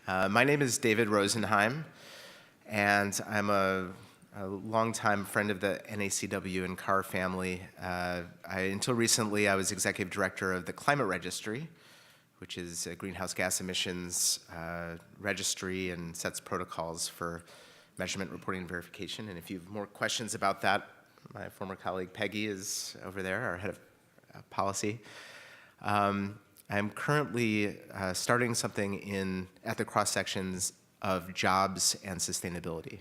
My name is David Rosenheim, and I'm a longtime friend of the NACW and Carr family. Until recently, I was executive director of the Climate Registry, which is a greenhouse gas emissions registry and sets protocols for measurement, reporting, and verification. And if you have more questions about that, my former colleague Peggy is over there, our head of policy. I'm currently starting something at the cross sections of jobs and sustainability.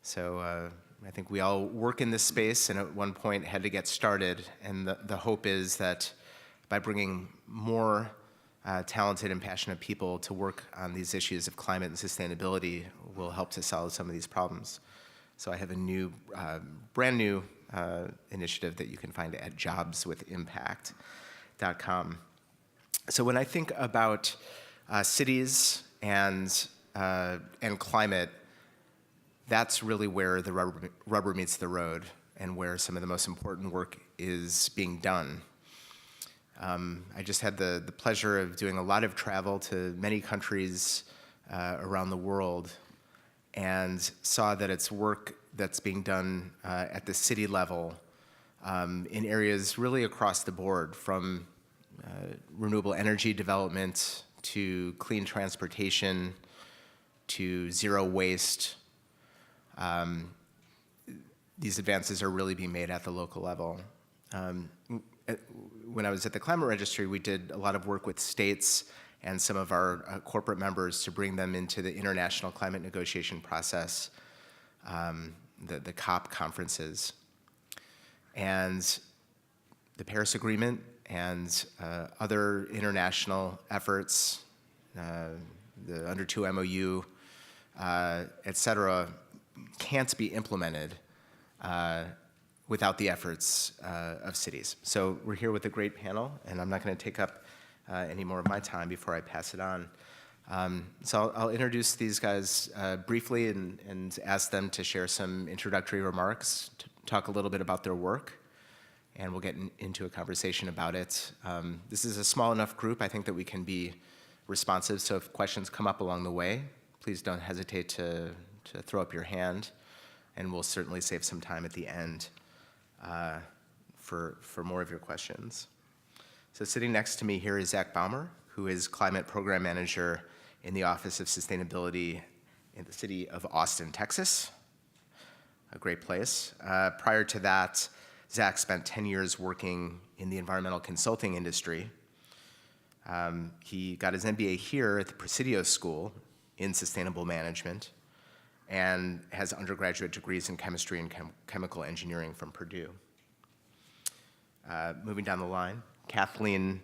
So I think we all work in this space and at one point had to get started, and the hope is that by bringing more talented and passionate people to work on these issues of climate and sustainability will help to solve some of these problems. So I have a brand new initiative that you can find at JobsWithImpact.com. So when I think about cities and climate, that's really where the rubber meets the road and where some of the most important work is being done. I just had the pleasure of doing a lot of travel to many countries around the world and saw that it's work that's being done at the city level in areas really across the board, from renewable energy development to clean transportation to zero waste. These advances are really being made at the local level. When I was at the Climate Registry, we did a lot of work with states and some of our corporate members to bring them into the international climate negotiation process, the COP conferences. And the Paris Agreement and other international efforts, the Under 2 MOU, et cetera, can't be implemented without the efforts of cities. So we're here with a great panel, and I'm not going to take up any more of my time before I pass it on. So I'll introduce these guys briefly and ask them to share some introductory remarks, to talk a little bit about their work, and we'll get into a conversation about it. This is a small enough group, I think, that we can be responsive, so if questions come up along the way, please don't hesitate to throw up your hand, and we'll certainly save some time at the end for more of your questions. So sitting next to me here is Zach Baumer, who is Climate Program Manager in the Office of Sustainability in the city of Austin, Texas, a great place. Prior to that, Zach spent 10 years working in the environmental consulting industry. He got his MBA here at the Presidio School in Sustainable Management and has undergraduate degrees in chemistry and chemical engineering from Purdue. Moving down the line, Kathleen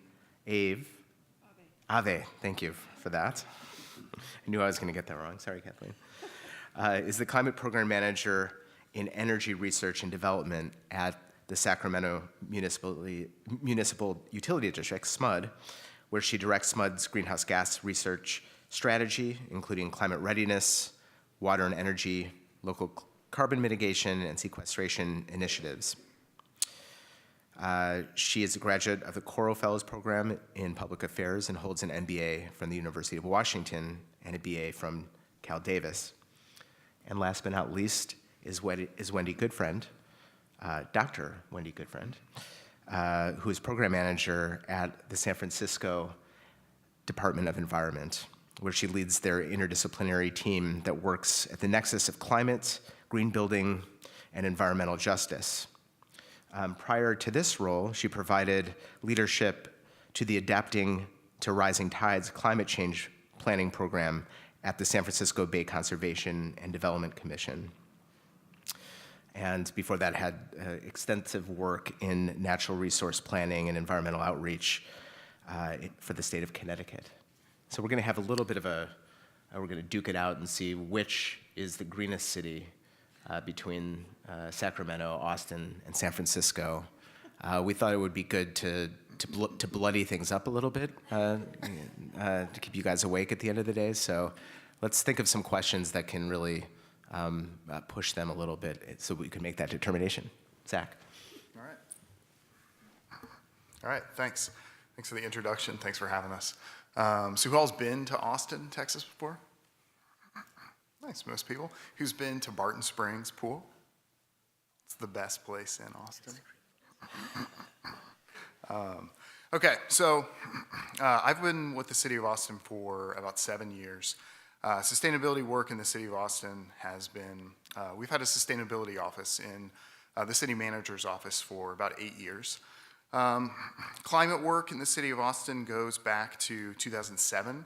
Ave, thank you for that. I knew I was going to get that wrong. Sorry, Kathleen. Is the Climate Program Manager in Energy Research and Development at the Sacramento Municipal Utility District, SMUD, where she directs SMUD's greenhouse gas research strategy, including climate readiness, water and energy, local carbon mitigation, and sequestration initiatives. She is a graduate of the Coro Fellows Program in Public Affairs and holds an MBA from the University of Washington and a BA from Cal Davis. And last but not least is Wendy Goodfriend, Dr. Wendy Goodfriend, who is program manager at the San Francisco Department of Environment, where she leads their interdisciplinary team that works at the nexus of climate, green building, and environmental justice. Prior to this role, she provided leadership to the Adapting to Rising Tides climate change planning program at the San Francisco Bay Conservation and Development Commission. And before that had extensive work in natural resource planning and environmental outreach for the state of Connecticut. So we're going to have a little bit of we're going to duke it out and see which is the greenest city between Sacramento, Austin, and San Francisco. We thought it would be good to bloody things up a little bit to keep you guys awake at the end of the day. So let's think of some questions that can really push them a little bit so we can make that determination. Zach. All right. All right, thanks. Thanks for the introduction. Thanks for having us. So who all's been to Austin, Texas before? Nice, most people. Who's been to Barton Springs Pool? It's the best place in Austin. Okay, so I've been with the city of Austin for about 7 years. Sustainability work in the city of Austin has been, we've had a sustainability office in the city manager's office for about 8 years. Climate work in the city of Austin goes back to 2007.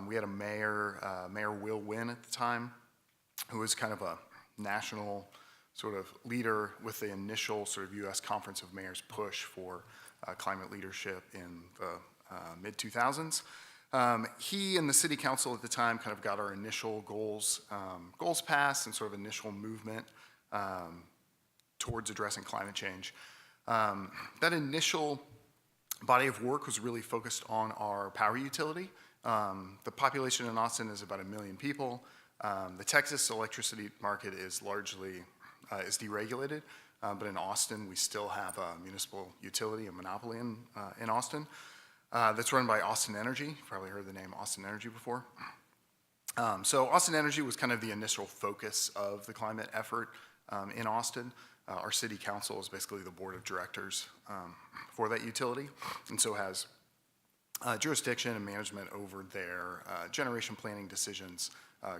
We had a mayor, Mayor Will Wynn at the time, who was kind of a national sort of leader with the initial sort of U.S. Conference of Mayors push for climate leadership in the mid-2000s. He and the city council at the time kind of got our initial goals passed and sort of initial movement towards addressing climate change. That initial body of work was really focused on our power utility. The population in Austin is about 1 million people. The Texas electricity market is largely is deregulated, but in Austin we still have a municipal utility, a monopoly in Austin that's run by Austin Energy. You've probably heard the name Austin Energy before. So Austin Energy was kind of the initial focus of the climate effort in Austin. Our city council is basically the board of directors for that utility, and so has jurisdiction and management over their generation planning decisions,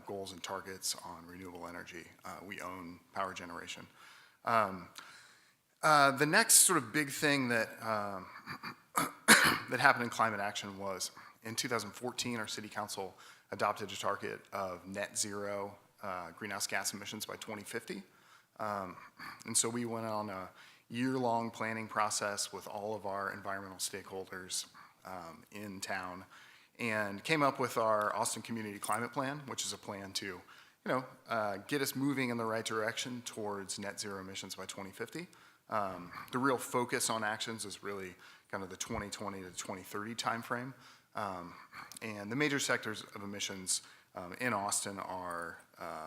goals and targets on renewable energy. We own power generation. The next sort of big thing that that happened in climate action was in 2014, our city council adopted a target of net zero greenhouse gas emissions by 2050. And so we went on a year-long planning process with all of our environmental stakeholders in town and came up with our Austin Community Climate Plan, which is a plan to, get us moving in the right direction towards net zero emissions by 2050. The real focus on actions is really kind of the 2020 to 2030 timeframe. And the major sectors of emissions in Austin are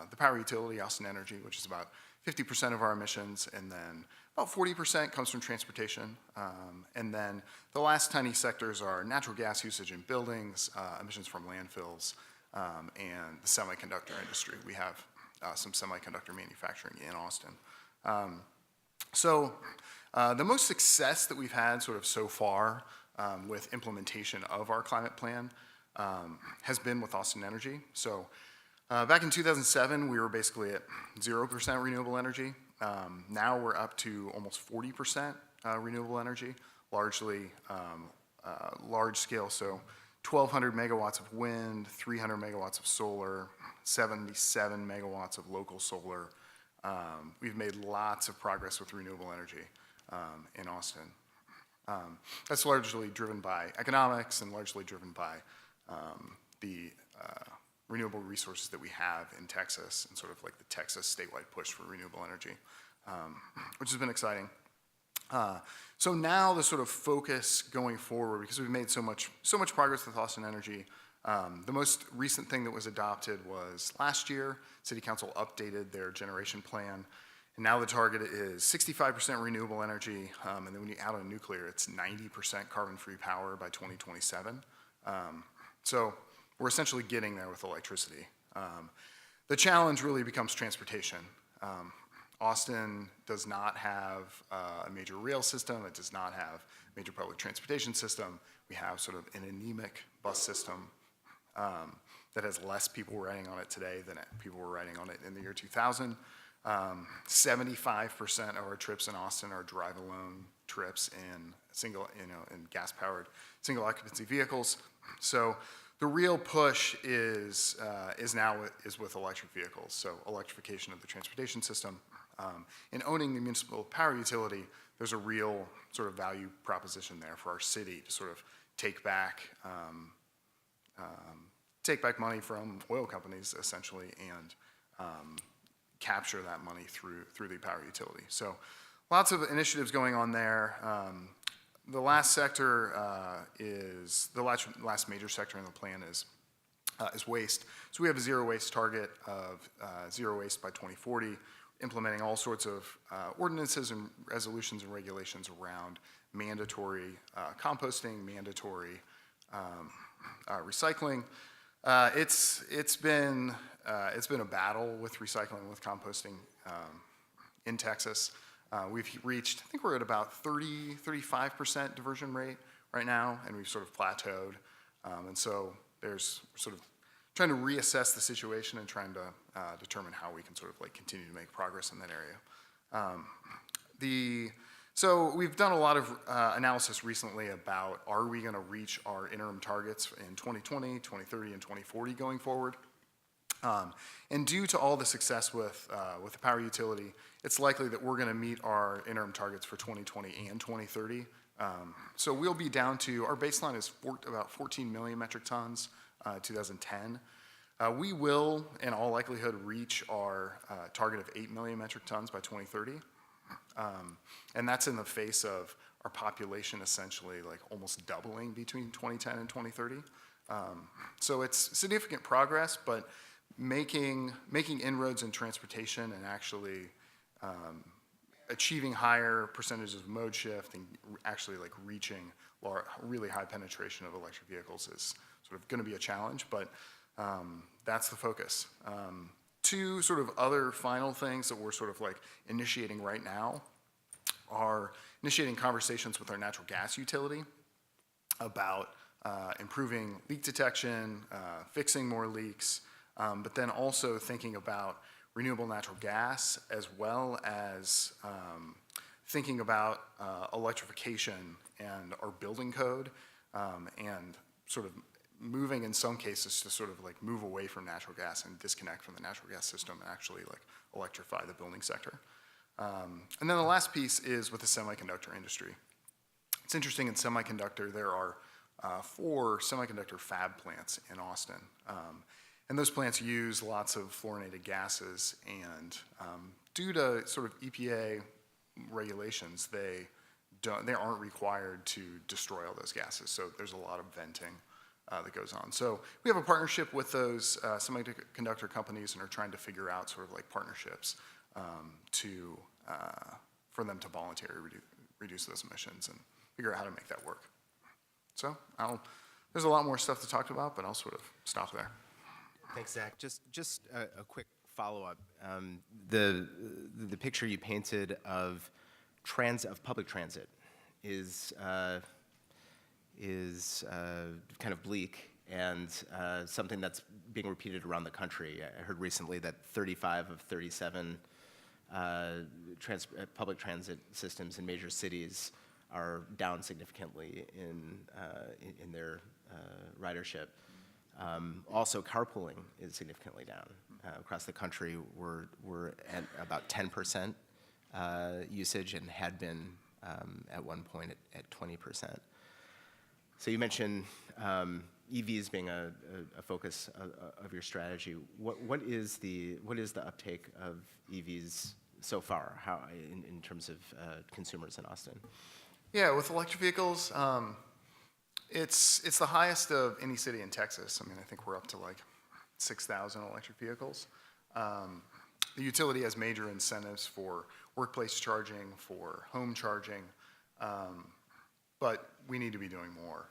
the power utility, Austin Energy, which is about 50% of our emissions, and then about 40% comes from transportation. And then the last tiny sectors are natural gas usage in buildings, emissions from landfills, and the semiconductor industry. We have some semiconductor manufacturing in Austin. So the most success that we've had sort of so far with implementation of our climate plan has been with Austin Energy. So back in 2007, we were basically at 0% renewable energy. Now we're up to almost 40% renewable energy, largely large scale. So 1,200 megawatts of wind, 300 megawatts of solar, 77 megawatts of local solar. We've made lots of progress with renewable energy in Austin. That's largely driven by economics and largely driven by the renewable resources that we have in Texas and sort of like the Texas statewide push for renewable energy, which has been exciting. So now the sort of focus going forward, because we've made so much progress with Austin Energy, the most recent thing that was adopted was last year. City Council updated their generation plan, and now the target is 65% renewable energy, and then when you add on nuclear, it's 90% carbon-free power by 2027. So we're essentially getting there with electricity. The challenge really becomes transportation. Austin does not have a major rail system. It does not have a major public transportation system. We have sort of an anemic bus system that has less people riding on it today than people were riding on it in the year 2000. 75% of our trips in Austin are drive-alone trips in in gas-powered single occupancy vehicles. So the real push is with electric vehicles. So electrification of the transportation system. In owning the municipal power utility, there's a real sort of value proposition there for our city to sort of take back money from oil companies essentially and capture that money through the power utility. So lots of initiatives going on there. The last sector the last major sector in the plan is waste. So we have a zero waste target of zero waste by 2040, implementing all sorts of ordinances and resolutions and regulations around mandatory composting, mandatory recycling. It's been a battle with recycling, with composting in Texas. We've reached, I think we're at about 35% diversion rate right now, and we've sort of plateaued. And so there's sort of trying to reassess the situation and trying to determine how we can sort of like continue to make progress in that area. So we've done a lot of analysis recently about, are we going to reach our interim targets in 2020, 2030, and 2040 going forward? And due to all the success with the power utility, it's likely that we're going to meet our interim targets for 2020 and 2030. So we'll be down to, our baseline is about 14 million metric tons, 2010. We will, in all likelihood, reach our target of 8 million metric tons by 2030. And that's in the face of our population essentially like almost doubling between 2010 and 2030. So it's significant progress, but making inroads in transportation and actually achieving higher percentages of mode shift and actually like reaching really high penetration of electric vehicles is sort of going to be a challenge, but that's the focus. Two sort of other final things that we're sort of like initiating right now are initiating conversations with our natural gas utility about improving leak detection, fixing more leaks, but then also thinking about renewable natural gas as well as thinking about electrification and our building code and sort of moving in some cases to sort of like move away from natural gas and disconnect from the natural gas system and actually like electrify the building sector. And then the last piece is with the semiconductor industry. It's interesting, in semiconductor, there are 4 semiconductor fab plants in Austin. And those plants use lots of fluorinated gases, and due to sort of EPA regulations, they aren't required to destroy all those gases. So there's a lot of venting that goes on. So we have a partnership with those semiconductor companies and are trying to figure out sort of like partnerships for them to voluntarily reduce those emissions and figure out how to make that work. So there's a lot more stuff to talk about, but I'll sort of stop there. Thanks, Zach. Just a quick follow-up. The picture you painted of public transit is kind of bleak and something that's being repeated around the country. I heard recently that 35 of 37 public transit systems in major cities are down significantly in their ridership. Also, carpooling is significantly down. Across the country, we're at about 10% usage and had been at one point at 20%. So you mentioned EVs being a focus of your strategy. What is the uptake of EVs so far? How in terms of consumers in Austin? Yeah, with electric vehicles, it's the highest of any city in Texas. I mean, I think we're up to like 6,000 electric vehicles. The utility has major incentives for workplace charging, for home charging, but we need to be doing more.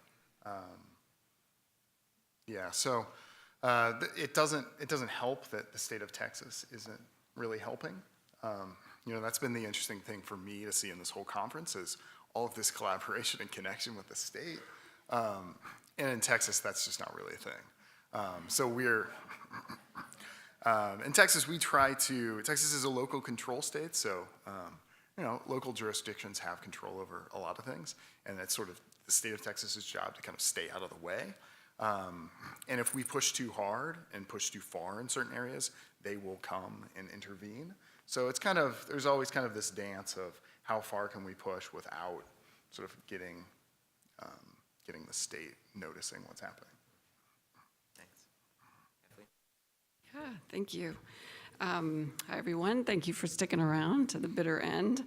So it doesn't help that the state of Texas isn't really helping. That's been the interesting thing for me to see in this whole conference is all of this collaboration and connection with the state. And in Texas, that's just not really a thing. So we're, in Texas, Texas is a local control state, so, local jurisdictions have control over a lot of things, and it's sort of the state of Texas's job to kind of stay out of the way. And if we push too hard and push too far in certain areas, they will come and intervene. So it's there's always kind of this dance of how far can we push without sort of getting the state noticing what's happening. Thanks. Kathleen? Yeah, thank you. Hi, everyone. Thank you for sticking around to the bitter end.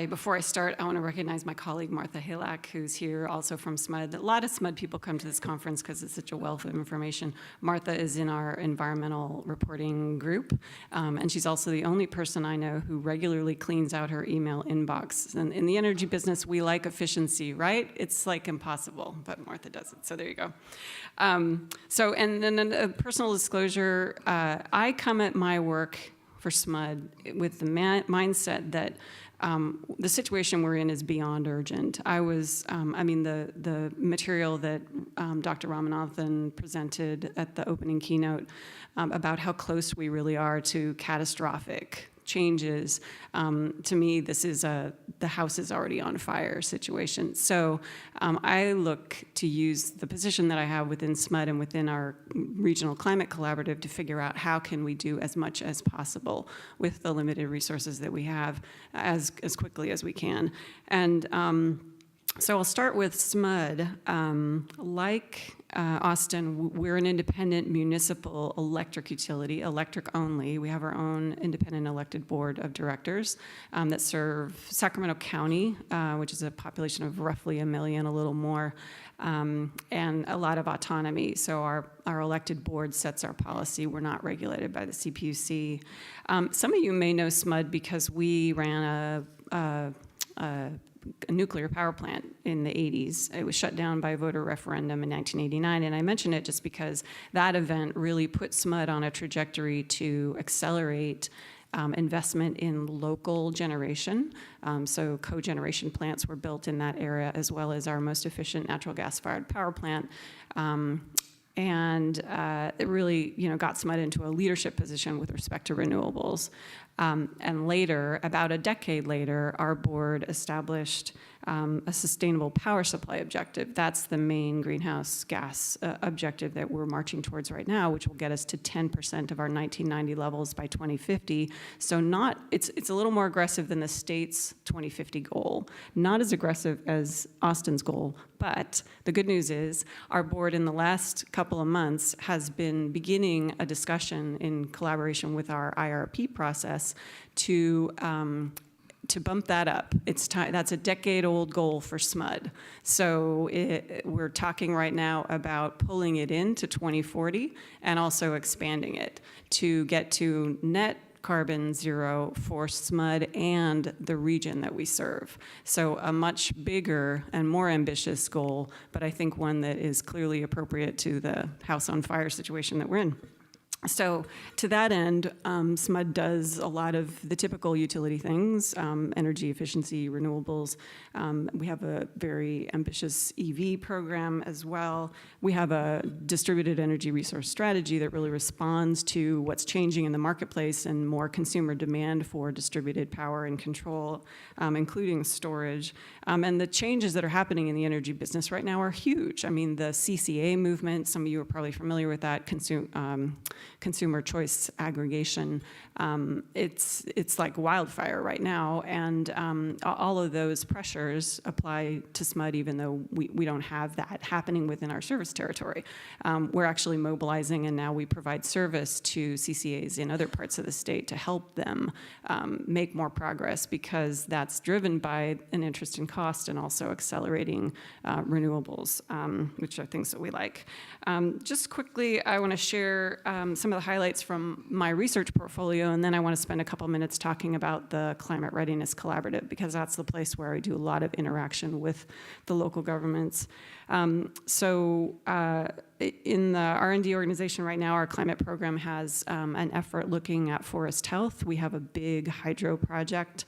Before I start, I want to recognize my colleague Martha Halak, who's here also from SMUD. A lot of SMUD people come to this conference because it's such a wealth of information. Martha is in our environmental reporting group, and she's also the only person I know who regularly cleans out her email inbox. And in the energy business, we like efficiency, right? It's like impossible, but Martha does it, so there you go. And then a personal disclosure, I come at my work for SMUD with the mindset that the situation we're in is beyond urgent. The material that Dr. Ramanathan presented at the opening keynote about how close we really are to catastrophic changes, to me, this is the house is already on fire situation. So I look to use the position that I have within SMUD and within our regional climate collaborative to figure out how can we do as much as possible with the limited resources that we have as quickly as we can. And so I'll start with SMUD. Like Austin, we're an independent municipal electric utility, electric only. We have our own independent elected board of directors that serve Sacramento County, which is a population of roughly 1 million, a little more, and a lot of autonomy. So our elected board sets our policy. We're not regulated by the CPUC. Some of you may know SMUD because we ran a nuclear power plant in the 80s. It was shut down by a voter referendum in 1989, and I mention it just because that event really put SMUD on a trajectory to accelerate investment in local generation. So cogeneration plants were built in that area, as well as our most efficient natural gas-fired power plant. It really, got SMUD into a leadership position with respect to renewables. And later, about a decade later, our board established a sustainable power supply objective. That's the main greenhouse gas objective that we're marching towards right now, which will get us to 10% of our 1990 levels by 2050. So it's a little more aggressive than the state's 2050 goal. Not as aggressive as Austin's goal, but the good news is our board in the last couple of months has been beginning a discussion in collaboration with our IRP process to bump that up. That's a decade-old goal for SMUD. So we're talking right now about pulling it into 2040 and also expanding it to get to net carbon zero for SMUD and the region that we serve. So a much bigger and more ambitious goal, but I think one that is clearly appropriate to the house on fire situation that we're in. So to that end, SMUD does a lot of the typical utility things, energy efficiency, renewables. We have a very ambitious EV program as well. We have a distributed energy resource strategy that really responds to what's changing in the marketplace and more consumer demand for distributed power and control, including storage. And the changes that are happening in the energy business right now are huge. I mean, the CCA movement, some of you are probably familiar with that, consumer choice aggregation. It's like wildfire right now, and all of those pressures apply to SMUD, even though we don't have that happening within our service territory. We're actually mobilizing, and now we provide service to CCAs in other parts of the state to help them make more progress, because that's driven by an interest in cost and also accelerating renewables, which are things that we like. Just quickly, I want to share some of the highlights from my research portfolio, and then I want to spend a couple minutes talking about the Climate Readiness Collaborative, because that's the place where I do a lot of interaction with the local governments. In the R&D organization right now, our climate program has an effort looking at forest health. We have a big hydro project.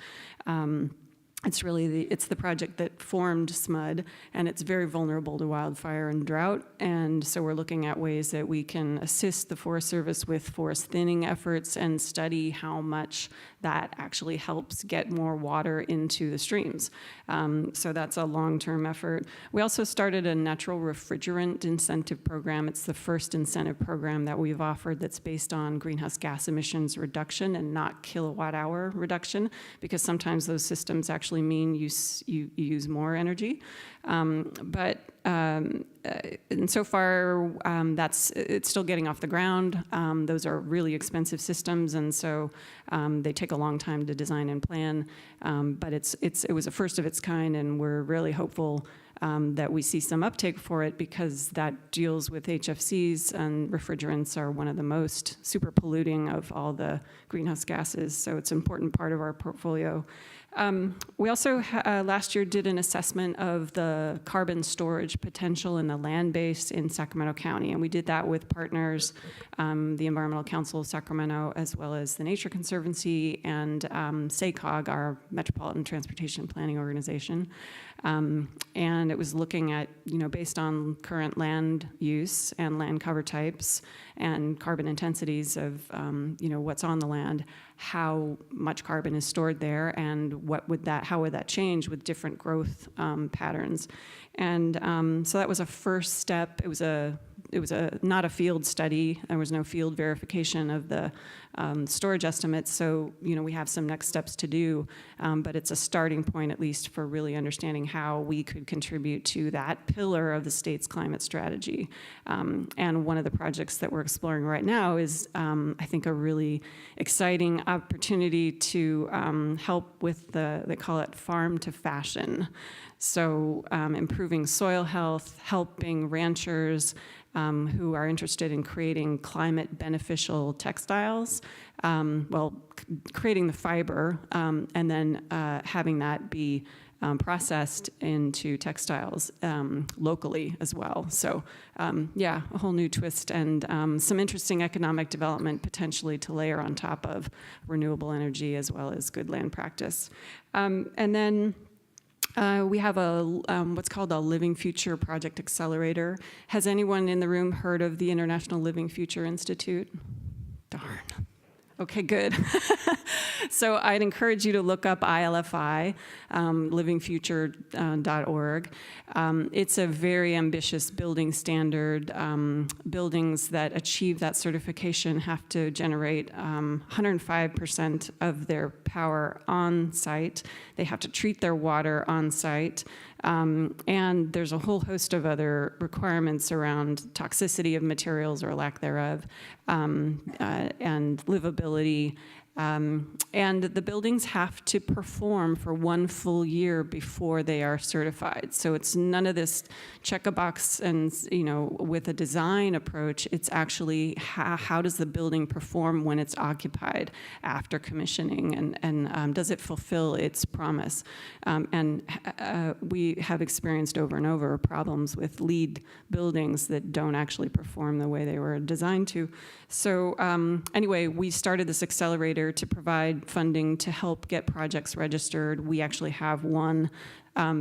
It's the project that formed SMUD, and it's very vulnerable to wildfire and drought. And so we're looking at ways that we can assist the Forest Service with forest thinning efforts and study how much that actually helps get more water into the streams. So that's a long-term effort. We also started a natural refrigerant incentive program. It's the first incentive program that we've offered that's based on greenhouse gas emissions reduction and not kilowatt-hour reduction, because sometimes those systems actually mean you use more energy. and so far, it's still getting off the ground. Those are really expensive systems, and so they take a long time to design and plan. But it was a first of its kind, and we're really hopeful that we see some uptake for it, because that deals with HFCs, and refrigerants are one of the most super polluting of all the greenhouse gases. So it's an important part of our portfolio. We also last year did an assessment of the carbon storage potential in the land base in Sacramento County, and we did that with partners, the Environmental Council of Sacramento, as well as the Nature Conservancy and SACOG, our Metropolitan Transportation Planning Organization. And it was looking at, based on current land use and land cover types and carbon intensities of, what's on the land, how much carbon is stored there, and how would that change with different growth patterns. And so that was a first step. It was not a field study. There was no field verification of the storage estimates. So, we have some next steps to do, but it's a starting point, at least, for really understanding how we could contribute to that pillar of the state's climate strategy. And one of the projects that we're exploring right now is, I think, a really exciting opportunity to help with they call it farm to fashion. So improving soil health, helping ranchers who are interested in creating climate beneficial textiles, creating the fiber, and then having that be processed into textiles locally as well. So a whole new twist, and some interesting economic development potentially to layer on top of renewable energy as well as good land practice. And then we have what's called a Living Future Project Accelerator. Has anyone in the room heard of the International Living Future Institute? Darn. Okay, good. So I'd encourage you to look up ILFI, livingfuture.org. It's a very ambitious building standard. Buildings that achieve that certification have to generate 105% of their power on site. They have to treat their water on site. And there's a whole host of other requirements around toxicity of materials or lack thereof, and livability. And the buildings have to perform for 1 full year before they are certified. So it's none of this check a box and, with a design approach. It's actually how does the building perform when it's occupied after commissioning, and does it fulfill its promise? And we have experienced over and over problems with LEED buildings that don't actually perform the way they were designed to. So anyway, we started this accelerator to provide funding to help get projects registered. We actually have one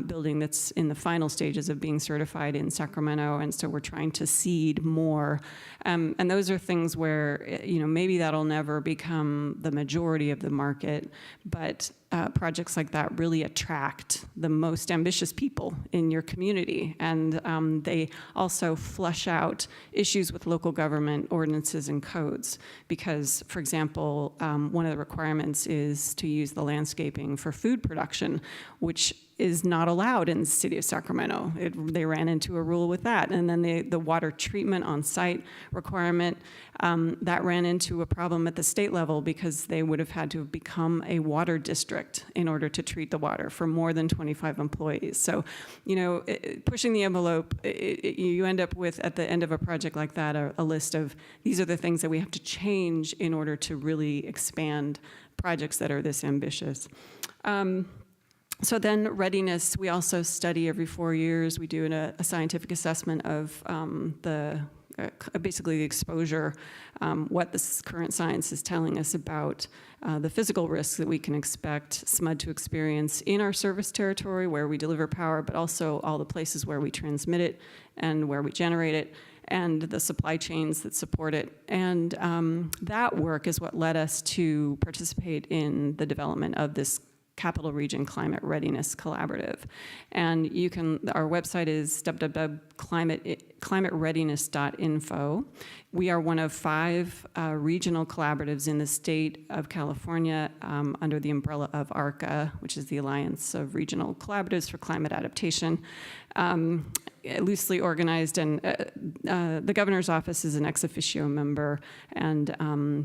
building that's in the final stages of being certified in Sacramento, and so we're trying to seed more. And those are things where, maybe that'll never become the majority of the market, but projects like that really attract the most ambitious people in your community, and they also flush out issues with local government ordinances and codes, because, for example, one of the requirements is to use the landscaping for food production, which is not allowed in the city of Sacramento. They ran into a rule with that. And then the water treatment on site requirement, that ran into a problem at the state level, because they would have had to have become a water district in order to treat the water for more than 25 employees. So, pushing the envelope, you end up with, at the end of a project like that, a list of, these are the things that we have to change in order to really expand projects that are this ambitious. So then readiness, we also study every 4 years. We do a scientific assessment of basically the exposure, what the current science is telling us about the physical risks that we can expect SMUD to experience in our service territory where we deliver power, but also all the places where we transmit it and where we generate it, and the supply chains that support it. And that work is what led us to participate in the development of this Capital Region Climate Readiness Collaborative. And our website is www.climatereadiness.info. We are one of 5 regional collaboratives in the state of California under the umbrella of ARCA, which is the Alliance of Regional Collaboratives for Climate Adaptation. loosely organized, and the governor's office is an ex officio member, and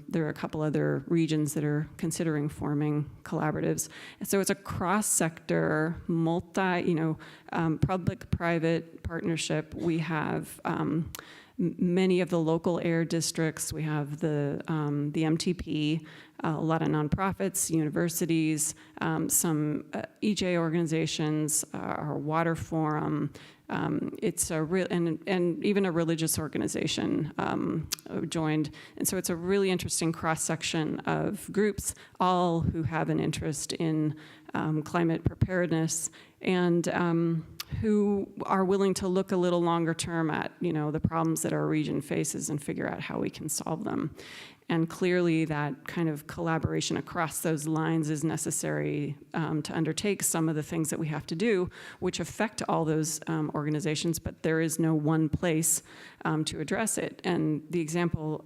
there are a couple other regions that are considering forming collaboratives. So it's a cross-sector, public-private partnership. We have many of the local air districts. We have the MTP, a lot of nonprofits, universities, some EJ organizations, our water forum. It's a real, and even a religious organization joined. And so it's a really interesting cross-section of groups, all who have an interest in climate preparedness, and who are willing to look a little longer term at, the problems that our region faces and figure out how we can solve them. And clearly that kind of collaboration across those lines is necessary to undertake some of the things that we have to do, which affect all those organizations, but there is no one place to address it. And the example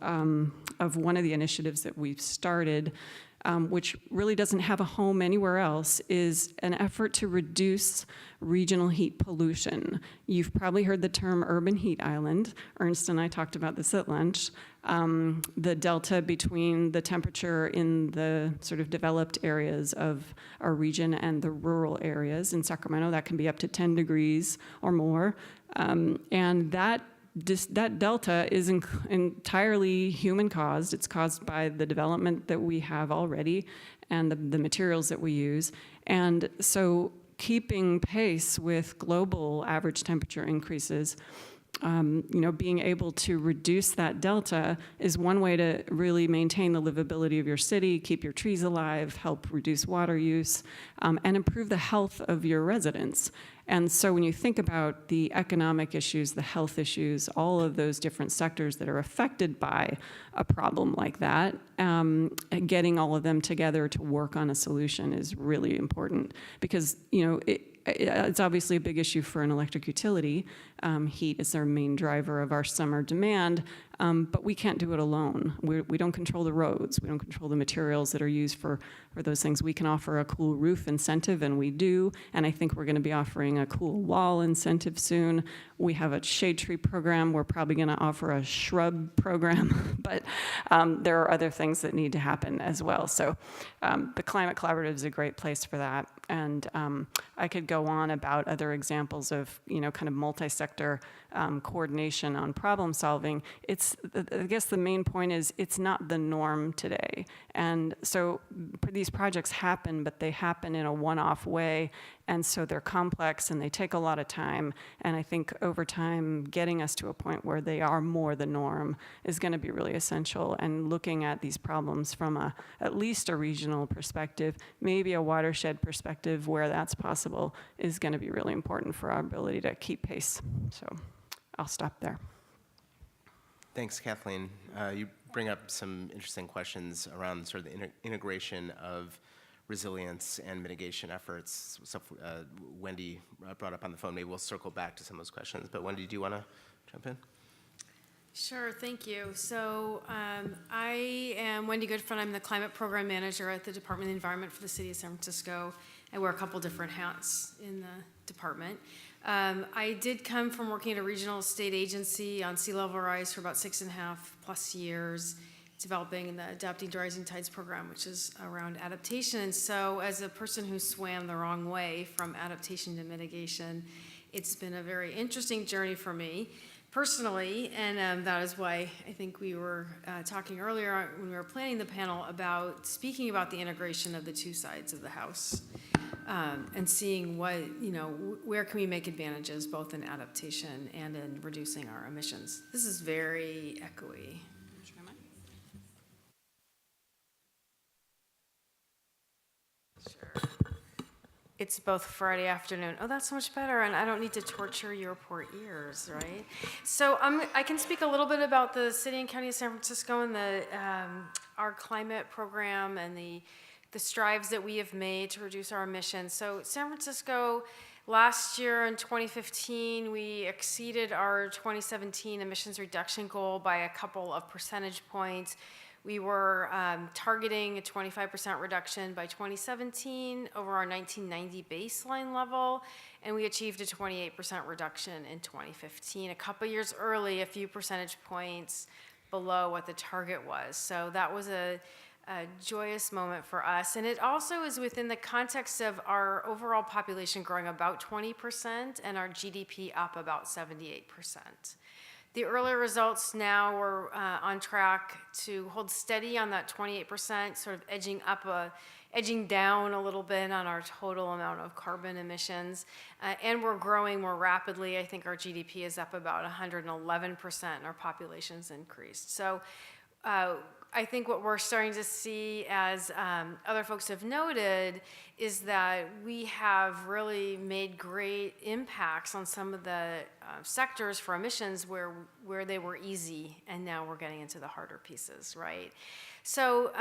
of one of the initiatives that we've started, which really doesn't have a home anywhere else, is an effort to reduce regional heat pollution. You've probably heard the term urban heat island. Ernst and I talked about this at lunch. The delta between the temperature in the sort of developed areas of our region and the rural areas in Sacramento, that can be up to 10 degrees or more. And that delta is entirely human-caused. It's caused by the development that we have already and the materials that we use. And so keeping pace with global average temperature increases, being able to reduce that delta is one way to really maintain the livability of your city, keep your trees alive, help reduce water use, and improve the health of your residents. And so when you think about the economic issues, the health issues, all of those different sectors that are affected by a problem like that, getting all of them together to work on a solution is really important, because it's obviously a big issue for an electric utility. Heat is our main driver of our summer demand, but we can't do it alone. We don't control the roads. We don't control the materials that are used for those things. We can offer a cool roof incentive, and we do, and I think we're going to be offering a cool wall incentive soon. We have a shade tree program. We're probably going to offer a shrub program, but there are other things that need to happen as well. So the Climate Collaborative is a great place for that, and I could go on about other examples of, kind of multi-sector coordination on problem solving. I guess the main point is it's not the norm today. And so these projects happen, but they happen in a one-off way. And so they're complex and they take a lot of time. And I think over time, getting us to a point where they are more the norm is going to be really essential. And looking at these problems from at least a regional perspective, maybe a watershed perspective where that's possible, is going to be really important for our ability to keep pace. So I'll stop there. Thanks, Kathleen. You bring up some interesting questions around sort of the integration of resilience and mitigation efforts. Stuff Wendy brought up on the phone. Maybe we'll circle back to some of those questions. But Wendy, do you want to jump in? Sure, thank you. So I am Wendy Goodfriend. I'm the Climate Program Manager at the Department of the Environment for the City of San Francisco. I wear a couple different hats in the department. I did come from working at a regional state agency on sea level rise for about 6.5+ years, developing the Adapting to Rising Tides program, which is around adaptation. And so as a person who swam the wrong way from adaptation to mitigation, it's been a very interesting journey for me personally, and that is why I think we were talking earlier when we were planning the panel about speaking about the integration of the two sides of the house, and seeing what, where can we make advantages both in adaptation and in reducing our emissions. This is very echoey. Sure. It's both Friday afternoon. Oh, that's so much better, and I don't need to torture your poor ears, right? So I can speak a little bit about the City and County of San Francisco and our climate program and the strides that we have made to reduce our emissions. So San Francisco, last year in 2015, we exceeded our 2017 emissions reduction goal by a couple of percentage points. We were targeting a 25% reduction by 2017 over our 1990 baseline level, and we achieved a 28% reduction in 2015, a couple years early, a few percentage points below what the target was. So that was a joyous moment for us. And it also is within the context of our overall population growing about 20% and our GDP up about 78%. The earlier results now we're on track to hold steady on that 28%, sort of edging down a little bit on our total amount of carbon emissions. And we're growing more rapidly. I think our GDP is up about 111% and our population's increased. So I think what we're starting to see, as other folks have noted, is that we have really made great impacts on some of the sectors for emissions where they were easy, and now we're getting into the harder pieces, right? So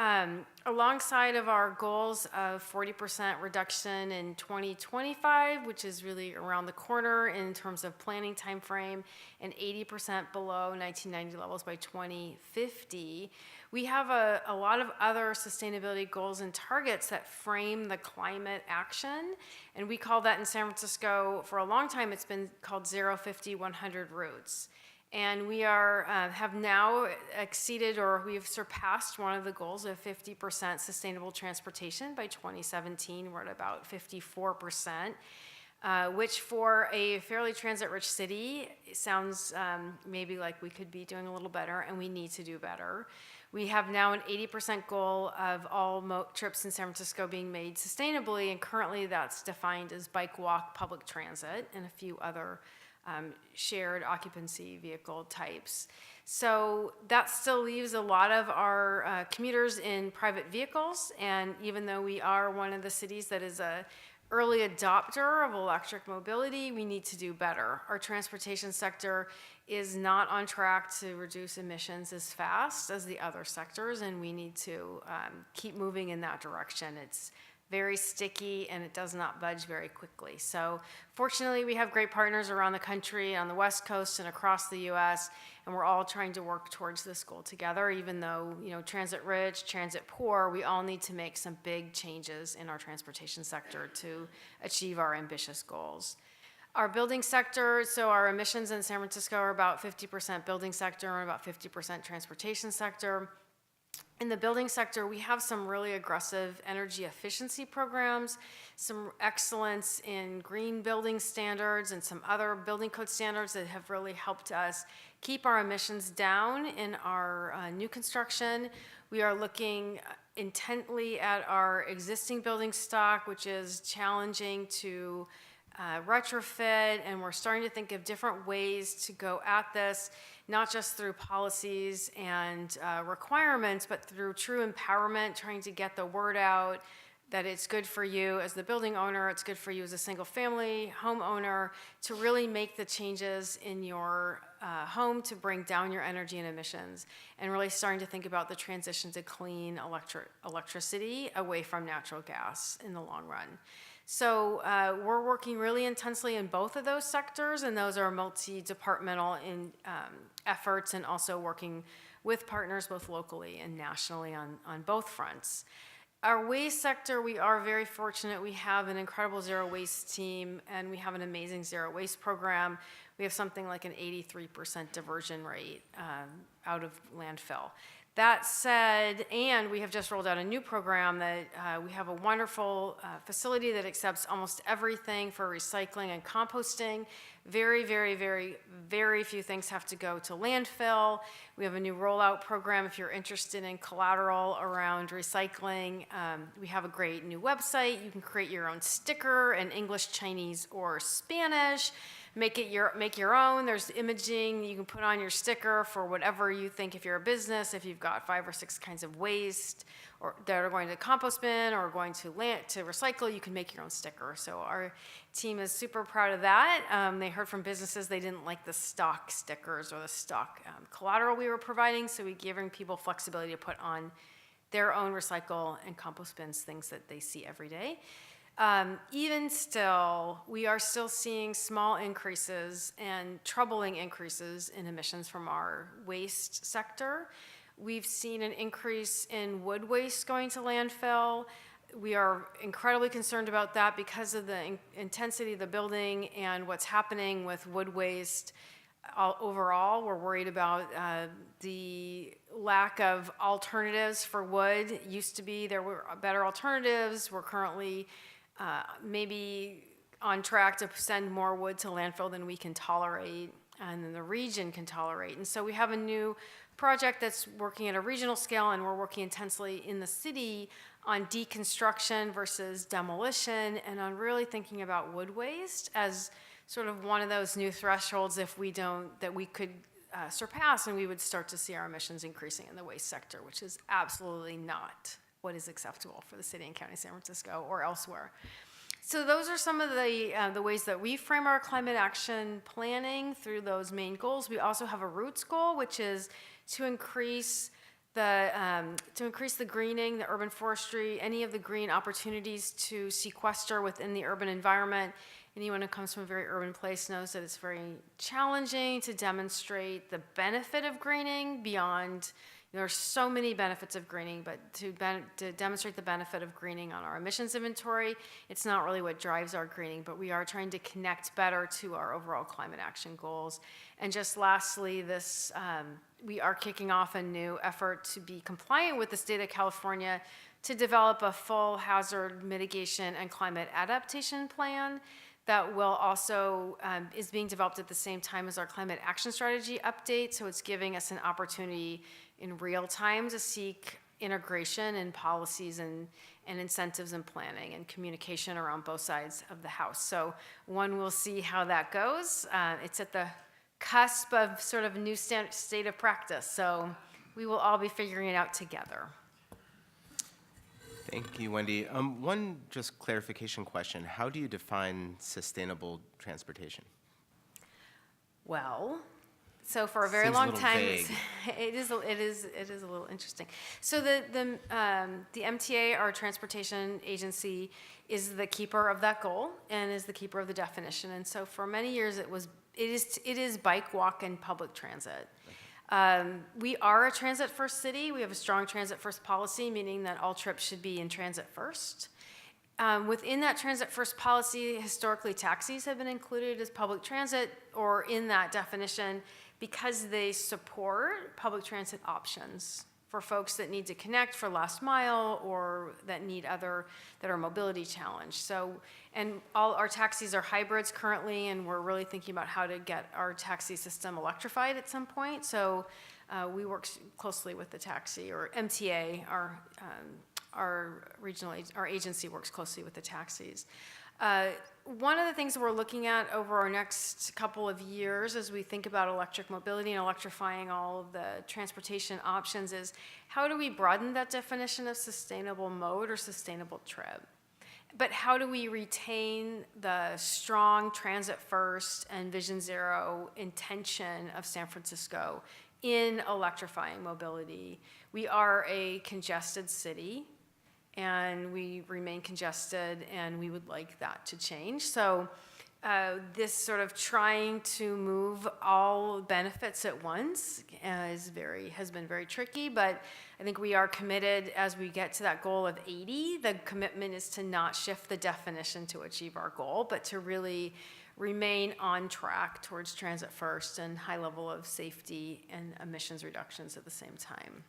alongside of our goals of 40% reduction in 2025, which is really around the corner in terms of planning timeframe, and 80% below 1990 levels by 2050, we have a lot of other sustainability goals and targets that frame the climate action. And we call that in San Francisco, for a long time, it's been called 050 100 routes. And we have now exceeded, or we've surpassed one of the goals of 50% sustainable transportation by 2017. We're at about 54%, which for a fairly transit-rich city sounds maybe like we could be doing a little better, and we need to do better. We have now an 80% goal of all trips in San Francisco being made sustainably, and currently that's defined as bike, walk, public transit, and a few other shared occupancy vehicle types. So that still leaves a lot of our commuters in private vehicles, and even though we are one of the cities that is a early adopter of electric mobility, we need to do better. Our transportation sector is not on track to reduce emissions as fast as the other sectors, and we need to keep moving in that direction. It's very sticky, and it does not budge very quickly. So fortunately, we have great partners around the country, on the West Coast and across the US, and we're all trying to work towards this goal together. Even though, transit rich, transit poor, we all need to make some big changes in our transportation sector to achieve our ambitious goals. Our building sector, so our emissions in San Francisco are about 50% building sector and about 50% transportation sector. In the building sector, we have some really aggressive energy efficiency programs, some excellence in green building standards, and some other building code standards that have really helped us keep our emissions down in our new construction. We are looking intently at our existing building stock, which is challenging to retrofit, and we're starting to think of different ways to go at this, not just through policies and requirements, but through true empowerment, trying to get the word out that it's good for you as the building owner, it's good for you as a single family homeowner to really make the changes in your home to bring down your energy and emissions, and really starting to think about the transition to clean electricity away from natural gas in the long run. So we're working really intensely in both of those sectors, and those are multi-departmental efforts, and also working with partners both locally and nationally on both fronts. Our waste sector, we are very fortunate. We have an incredible zero waste team, and we have an amazing zero waste program. We have something like an 83% diversion rate out of landfill. That said, and we have just rolled out a new program that we have a wonderful facility that accepts almost everything for recycling and composting. Very, very, very, very few things have to go to landfill. We have a new rollout program if you're interested in collateral around recycling. We have a great new website. You can create your own sticker in English, Chinese, or Spanish. Make your own. There's imaging you can put on your sticker for whatever you think. If you're a business, if you've got 5 or 6 kinds of waste or that are going to compost bin or going to recycle, you can make your own sticker. So our team is super proud of that. They heard from businesses they didn't like the stock stickers or the stock collateral we were providing, so we're giving people flexibility to put on their own recycle and compost bins, things that they see every day. Even still, we are still seeing small increases and troubling increases in emissions from our waste sector. We've seen an increase in wood waste going to landfill. We are incredibly concerned about that because of the intensity of the building and what's happening with wood waste. Overall, we're worried about the lack of alternatives for wood. It used to be there were better alternatives. We're currently maybe on track to send more wood to landfill than we can tolerate and then the region can tolerate. And so we have a new project that's working at a regional scale, and we're working intensely in the city on deconstruction versus demolition and on really thinking about wood waste as sort of one of those new thresholds if we don't, that we could surpass, and we would start to see our emissions increasing in the waste sector, which is absolutely not what is acceptable for the city and county of San Francisco or elsewhere. So those are some of the ways that we frame our climate action planning through those main goals. We also have a roots goal, which is to increase the greening, the urban forestry, any of the green opportunities to sequester within the urban environment. Anyone who comes from a very urban place knows that it's very challenging to demonstrate the benefit of greening beyond. There are so many benefits of greening, but to demonstrate the benefit of greening on our emissions inventory, it's not really what drives our greening, but we are trying to connect better to our overall climate action goals. And just lastly, we are kicking off a new effort to be compliant with the state of California to develop a full hazard mitigation and climate adaptation plan that will also is being developed at the same time as our climate action strategy update. So it's giving us an opportunity in real time to seek integration in policies and incentives and planning and communication around both sides of the house. So one, we'll see how that goes. It's at the cusp of sort of a new state of practice. So we will all be figuring it out together. Thank you, Wendy. One just clarification question. How do you define sustainable transportation? Well, so for a very Seems a long little time, vague. it is a little interesting. So the MTA, our transportation agency, is the keeper of that goal and is the keeper of the definition. And so for many years, it is bike, walk, and public transit. We are a transit-first city. We have a strong transit-first policy, meaning that all trips should be in transit first. Within that transit-first policy, historically, taxis have been included as public transit or in that definition because they support public transit options for folks that need to connect for last mile or that are mobility challenged. So, and all our taxis are hybrids currently, and we're really thinking about how to get our taxi system electrified at some point. So we work closely with the taxi, or MTA, our agency works closely with the taxis. One of the things that we're looking at over our next couple of years as we think about electric mobility and electrifying all of the transportation options is how do we broaden that definition of sustainable mode or sustainable trip? But how do we retain the strong transit first and vision zero intention of San Francisco in electrifying mobility? We are a congested city, and we remain congested, and we would like that to change. So this sort of trying to move all benefits at once has been very tricky, but I think we are committed as we get to that goal of 80. The commitment is to not shift the definition to achieve our goal, but to really remain on track towards transit first and high level of safety and emissions reductions at the same time.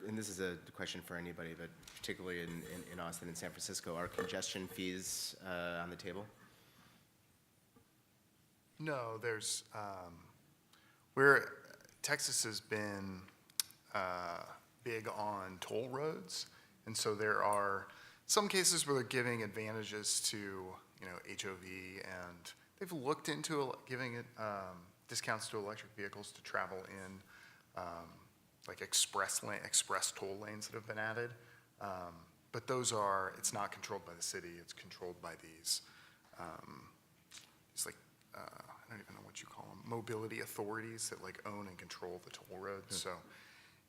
And this is a question for anybody, but particularly in Austin and San Francisco, are congestion fees on the table? No, there's, Texas has been big on toll roads, and so there are some cases where they're giving advantages to, HOV, and they've looked into giving it discounts to electric vehicles to travel in like express toll lanes that have been added. But it's not controlled by the city, it's controlled by these, I don't even know what you call them, mobility authorities that own and control the toll roads. So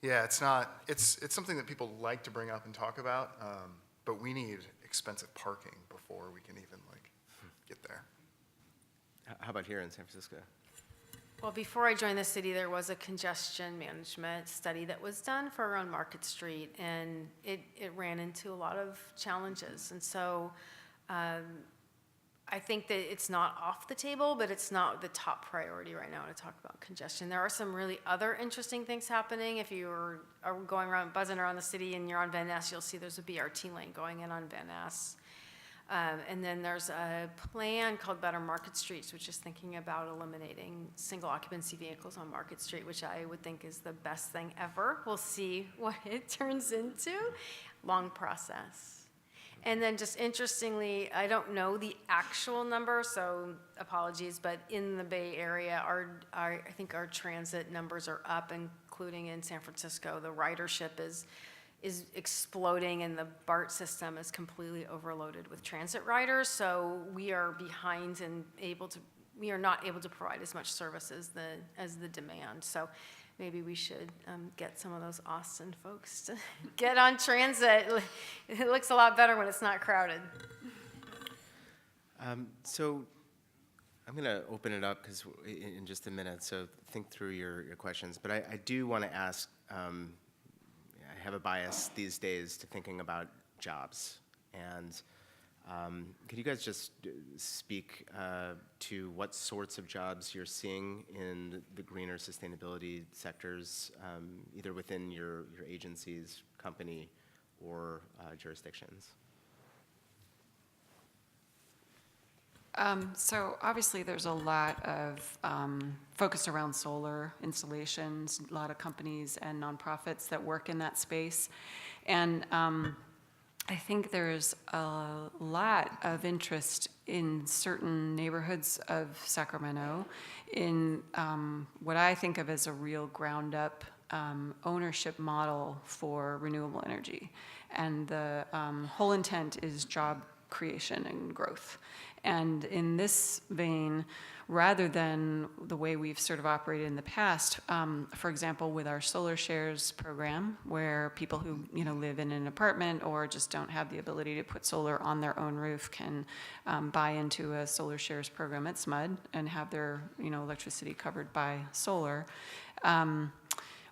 yeah, it's something that people like to bring up and talk about, but we need expensive parking before we can even get there. How about here in San Francisco? Well, before I joined the city, there was a congestion management study that was done for around Market Street, and it ran into a lot of challenges. And so I think that it's not off the table, but it's not the top priority right now to talk about congestion. There are some really other interesting things happening. If you are going around, buzzing around the city and you're on Van Ness, you'll see there's a BRT lane going in on Van Ness. And then there's a plan called Better Market Streets, which is thinking about eliminating single occupancy vehicles on Market Street, which I would think is the best thing ever. We'll see what it turns into. Long process. And then just interestingly, I don't know the actual number, so apologies, but in the Bay Area, I think our transit numbers are up, including in San Francisco. The ridership is exploding, and the BART system is completely overloaded with transit riders. So we are behind and we are not able to provide as much service as the demand. So maybe we should get some of those Austin folks to get on transit. It looks a lot better when it's not crowded. So I'm going to open it up because in just a minute, so think through your questions. But I do want to ask, I have a bias these days to thinking about jobs. And could you guys just speak to what sorts of jobs you're seeing in the greener sustainability sectors, either within your agencies, company, or jurisdictions? So obviously there's a lot of focus around solar installations, a lot of companies and nonprofits that work in that space. And I think there's a lot of interest in certain neighborhoods of Sacramento in what I think of as a real ground-up ownership model for renewable energy. And the whole intent is job creation and growth. And in this vein, rather than the way we've sort of operated in the past, for example, with our solar shares program, where people who live in an apartment or just don't have the ability to put solar on their own roof can buy into a solar shares program at SMUD and have their electricity covered by solar.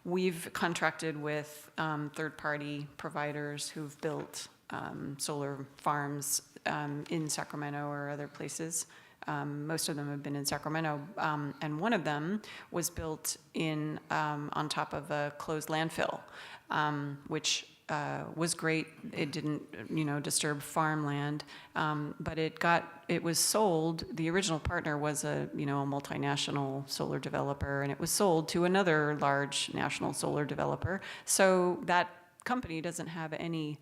We've contracted with third-party providers who've built solar farms in Sacramento or other places. Most of them have been in Sacramento, and one of them was built on top of a closed landfill, which was great. It didn't, disturb farmland, but it was sold. The original partner was a multinational solar developer, and it was sold to another large national solar developer. So that company doesn't have any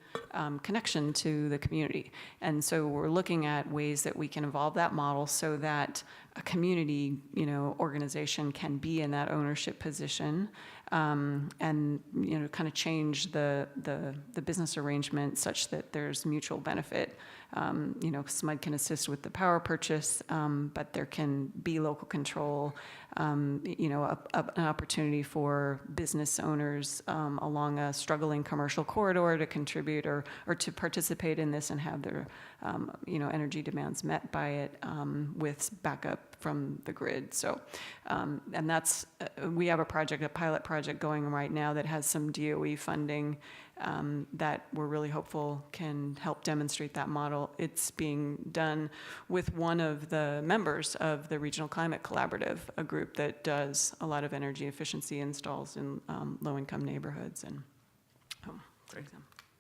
connection to the community. And so we're looking at ways that we can evolve that model so that a community, organization can be in that ownership position, and kind of change the business arrangement such that there's mutual benefit. SMUD can assist with the power purchase, but there can be local control, an opportunity for business owners along a struggling commercial corridor to contribute or to participate in this and have their energy demands met by it with backup from the grid. So, and that's, we have a pilot project going right now that has some DOE funding that we're really hopeful can help demonstrate that model. It's being done with one of the members of the Regional Climate Collaborative, a group that does a lot of energy efficiency installs in low-income neighborhoods. And Great.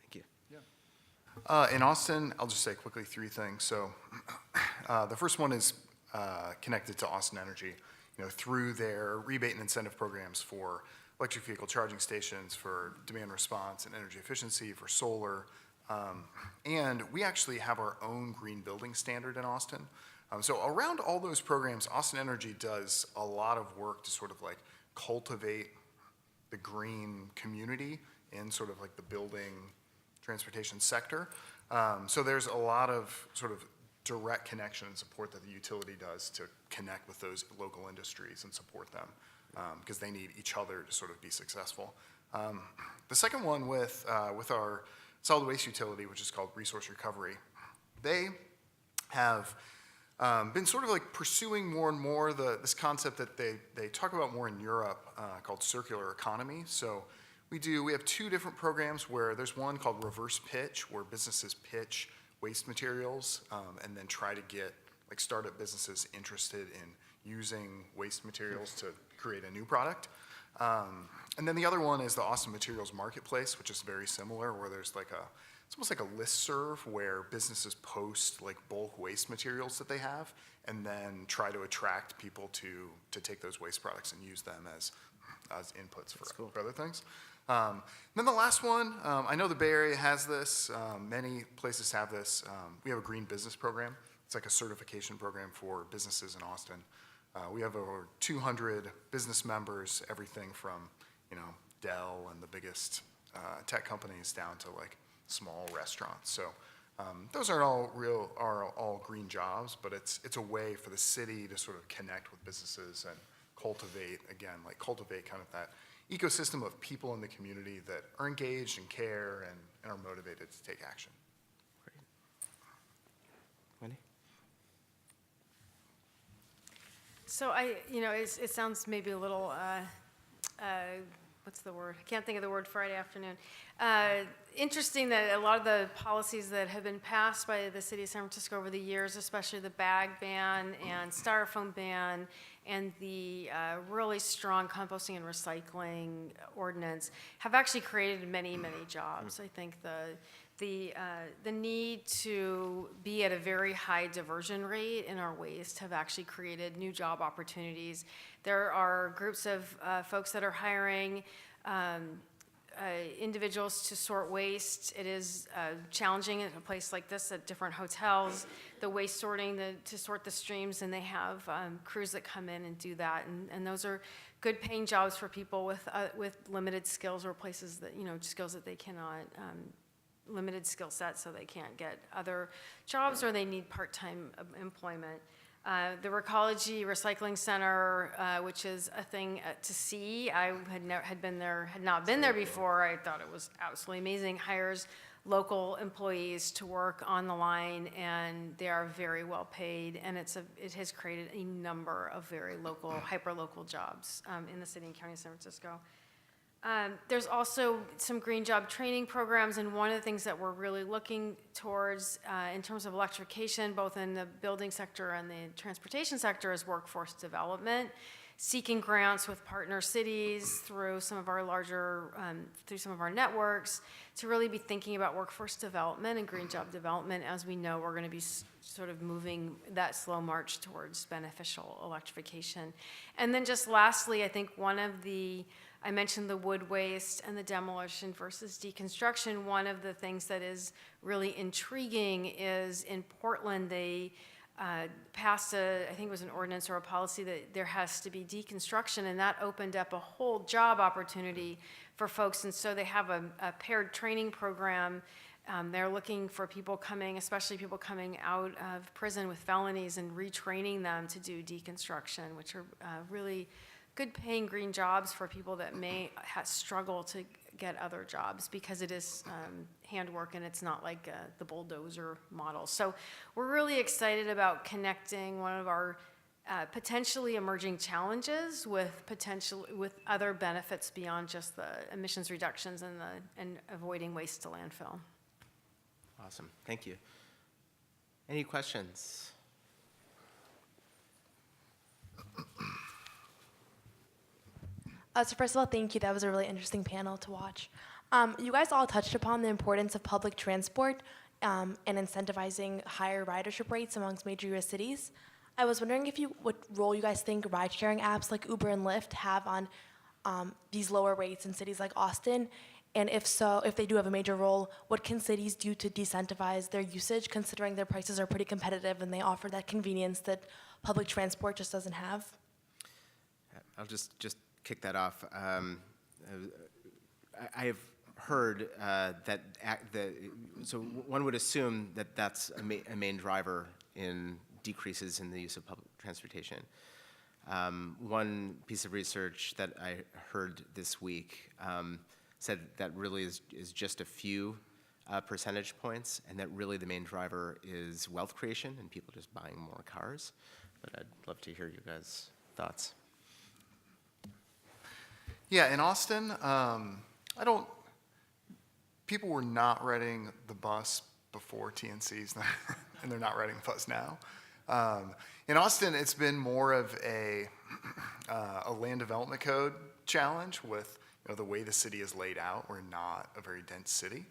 Thank you. In Austin, I'll just say quickly three things. So the first one is connected to Austin Energy, through their rebate and incentive programs for electric vehicle charging stations, for demand response and energy efficiency, for solar. And we actually have our own green building standard in Austin. So around all those programs, Austin Energy does a lot of work to sort of like cultivate the green community in sort of like the building transportation sector. So there's a lot of sort of direct connection and support that the utility does to connect with those local industries and support them, because they need each other to sort of be successful. The second one with our solid waste utility, which is called Resource Recovery, they have been sort of like pursuing more and more this concept that they talk about more in Europe called circular economy. So we have 2 different programs where there's one called reverse pitch, where businesses pitch waste materials and then try to get like startup businesses interested in using waste materials to create a new product. And then the other one is the Austin Materials Marketplace, which is very similar, where there's like it's almost like a listserv where businesses post like bulk waste materials that they have and then try to attract people to take those waste products and use them as inputs for other things. Then the last one, I know the Bay Area has this, many places have this. We have a green business program. It's like a certification program for businesses in Austin. We have over 200 business members, everything from, Dell and the biggest tech companies down to like small restaurants. So those are all green jobs, but it's a way for the city to sort of connect with businesses and cultivate kind of that ecosystem of people in the community that are engaged and care and are motivated to take action. Great. Wendy? So it sounds maybe a little, what's the word? I can't think of the word Friday afternoon. Interesting that a lot of the policies that have been passed by the city of San Francisco over the years, especially the bag ban and styrofoam ban and the really strong composting and recycling ordinance, have actually created many, many jobs. I think the need to be at a very high diversion rate in our waste have actually created new job opportunities. There are groups of folks that are hiring individuals to sort waste. It is challenging at a place like this at different hotels, the waste sorting, to sort the streams, and they have crews that come in and do that. And those are good paying jobs for people with limited skills or places that, skills that they cannot, limited skill sets, so they can't get other jobs or they need part-time employment. The Recology Recycling Center, which is a thing to see. I had not been there before. I thought it was absolutely amazing. Hires local employees to work on the line, and they are very well paid. And it has created a number of very local, hyper-local jobs in the city and county of San Francisco. There's also some green job training programs, and one of the things that we're really looking towards in terms of electrification, both in the building sector and the transportation sector, is workforce development, seeking grants with partner cities through some of our through some of our networks, to really be thinking about workforce development and green job development, as we know we're going to be sort of moving that slow march towards beneficial electrification. And then just lastly, I think I mentioned the wood waste and the demolition versus deconstruction. One of the things that is really intriguing is in Portland, they passed I think it was an ordinance or a policy that there has to be deconstruction, and that opened up a whole job opportunity for folks. And so they have a paired training program. They're looking for especially people coming out of prison with felonies, and retraining them to do deconstruction, which are really good paying green jobs for people that may struggle to get other jobs, because it is handwork and it's not like the bulldozer model. So we're really excited about connecting one of our potentially emerging challenges with other benefits beyond just the emissions reductions and avoiding waste to landfill. Awesome. Thank you. Any questions? So first of all, thank you. That was a really interesting panel to watch. You guys all touched upon the importance of public transport and incentivizing higher ridership rates amongst major U.S. cities. I was wondering what role you guys think ride-sharing apps like Uber and Lyft have on these lower rates in cities like Austin, and if so, if they do have a major role, what can cities do to decentivize their usage, considering their prices are pretty competitive and they offer that convenience that public transport just doesn't have? I'll just kick that off. I have heard so one would assume that that's a main driver in decreases in the use of public transportation. One piece of research that I heard this week said that really is just a few percentage points, and that really the main driver is wealth creation and people just buying more cars. But I'd love to hear you guys' thoughts. Yeah, in Austin, people were not riding the bus before TNCs, and they're not riding the bus now. In Austin, it's been more of a land development code challenge with the way the city is laid out. We're not a very dense city.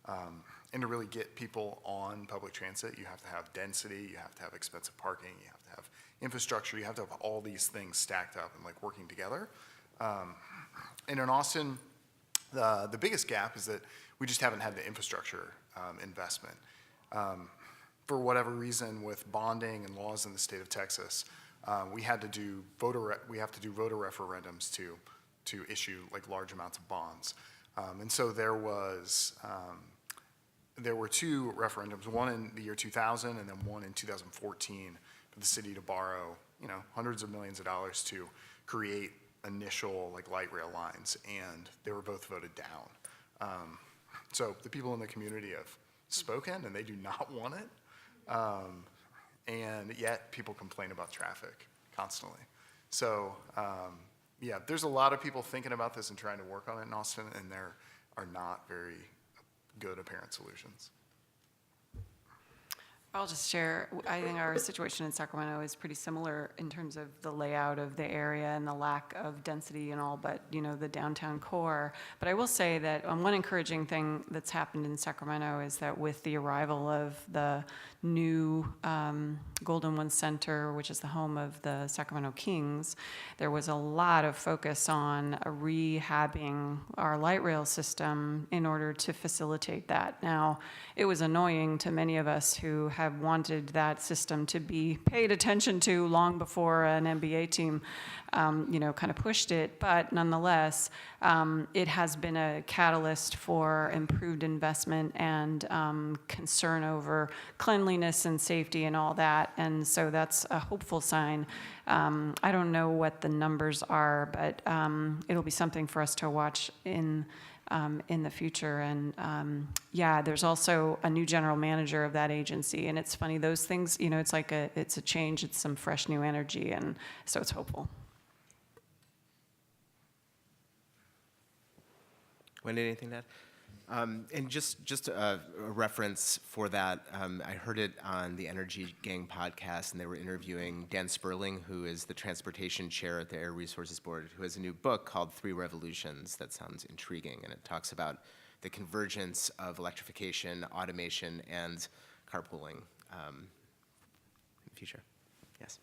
And to really get people on public transit, you have to have density, you have to have expensive parking, you have to have infrastructure, you have to have all these things stacked up and like working together. And in Austin, the biggest gap is that we just haven't had the infrastructure investment. For whatever reason, with bonding and laws in the state of Texas, we have to do voter referendums to issue like large amounts of bonds. And so there were two referendums, one in the year 2000 and then one in 2014 for the city to borrow, hundreds of millions of dollars to create initial like light rail lines, and they were both voted down. So the people in the community have spoken, and they do not want it. And yet people complain about traffic constantly. So yeah, there's a lot of people thinking about this and trying to work on it in Austin, and there are not very good apparent solutions. I'll just share, I think our situation in Sacramento is pretty similar in terms of the layout of the area and the lack of density and all, but the downtown core. But I will say that one encouraging thing that's happened in Sacramento is that with the arrival of the new Golden One Center, which is the home of the Sacramento Kings, there was a lot of focus on rehabbing our light rail system in order to facilitate that. Now, it was annoying to many of us who have wanted that system to be paid attention to long before an NBA team, kind of pushed it. But nonetheless, it has been a catalyst for improved investment and concern over cleanliness and safety and all that. And so that's a hopeful sign. I don't know what the numbers are, but it'll be something for us to watch in the future. And yeah, there's also a new general manager of that agency. And it's funny, those things, it's like it's a change, it's some fresh new energy. And so it's hopeful. Wendy, anything to add? And just a reference for that, I heard it on the Energy Gang podcast, and they were interviewing Dan Sperling, who is the transportation chair at the Air Resources Board, who has a new book called 3 Revolutions that sounds intriguing, and it talks about the convergence of electrification, automation, and carpooling in the future. Yes.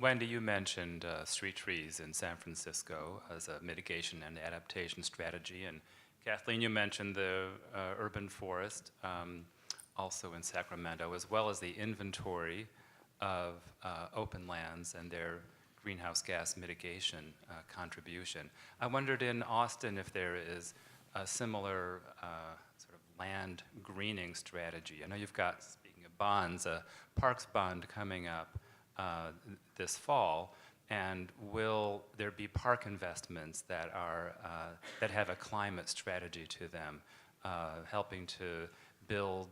Wendy, you mentioned street trees in San Francisco as a mitigation and adaptation strategy, and Kathleen, you mentioned the urban forest also in Sacramento, as well as the inventory of open lands and their greenhouse gas mitigation contribution. I wondered in Austin if there is a similar sort of land greening strategy. I know you've got, speaking of bonds, a parks bond coming up this fall, and will there be park investments that are that have a climate strategy to them, helping to build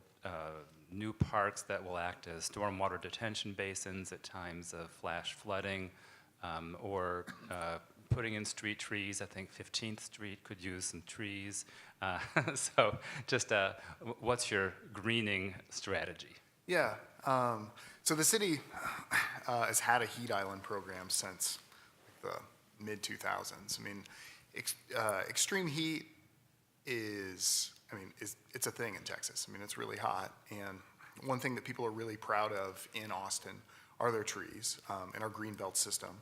new parks that will act as stormwater detention basins at times of flash flooding, or putting in street trees? I think 15th Street could use some trees. So just what's your greening strategy? Yeah. So the city has had a heat island program since the mid-2000s. I mean, extreme heat it's a thing in Texas. I mean, it's really hot. And one thing that people are really proud of in Austin are their trees and our greenbelt system.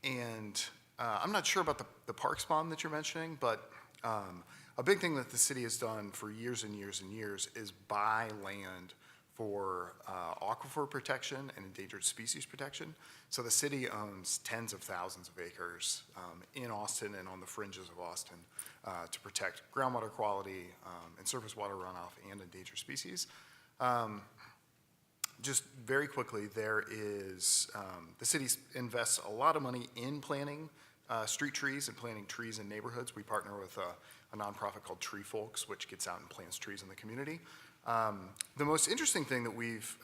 And I'm not sure about the parks bond that you're mentioning, but a big thing that the city has done for years and years and years is buy land for aquifer protection and endangered species protection. So the city owns tens of thousands of acres in Austin and on the fringes of Austin to protect groundwater quality and surface water runoff and endangered species. Just very quickly, there is, the city invests a lot of money in planning street trees and planting trees in neighborhoods. We partner with a nonprofit called Tree Folks, which gets out and plants trees in the community. The most interesting thing that we've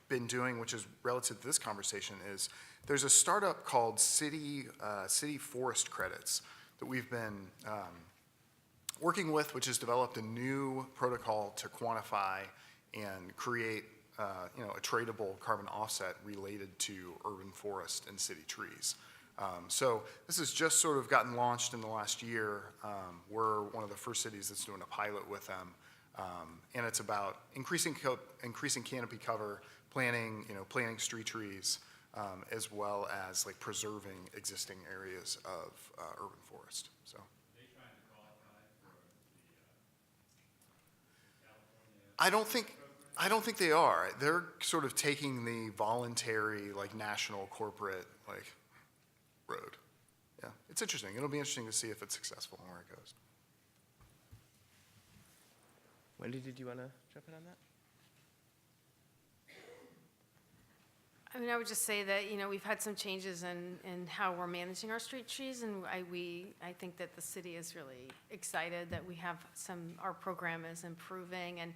been doing, which is relative to this conversation, is there's a startup called City Forest Credits that we've been working with, which has developed a new protocol to quantify and create a tradable carbon offset related to urban forest and city trees. So this has just sort of gotten launched in the last year. We're one of the first cities that's doing a pilot with them. And it's about increasing canopy cover, planting street trees, as well as like preserving existing areas of urban forest. So. I don't think they are. They're sort of taking the voluntary, like, national corporate, like, road. Yeah, it's interesting. It'll be interesting to see if it's successful and where it goes. Wendy, did you want to jump in on that? I mean, I would just say that, we've had some changes in how we're managing our street trees, and I think that the city is really excited that we have our program is improving, and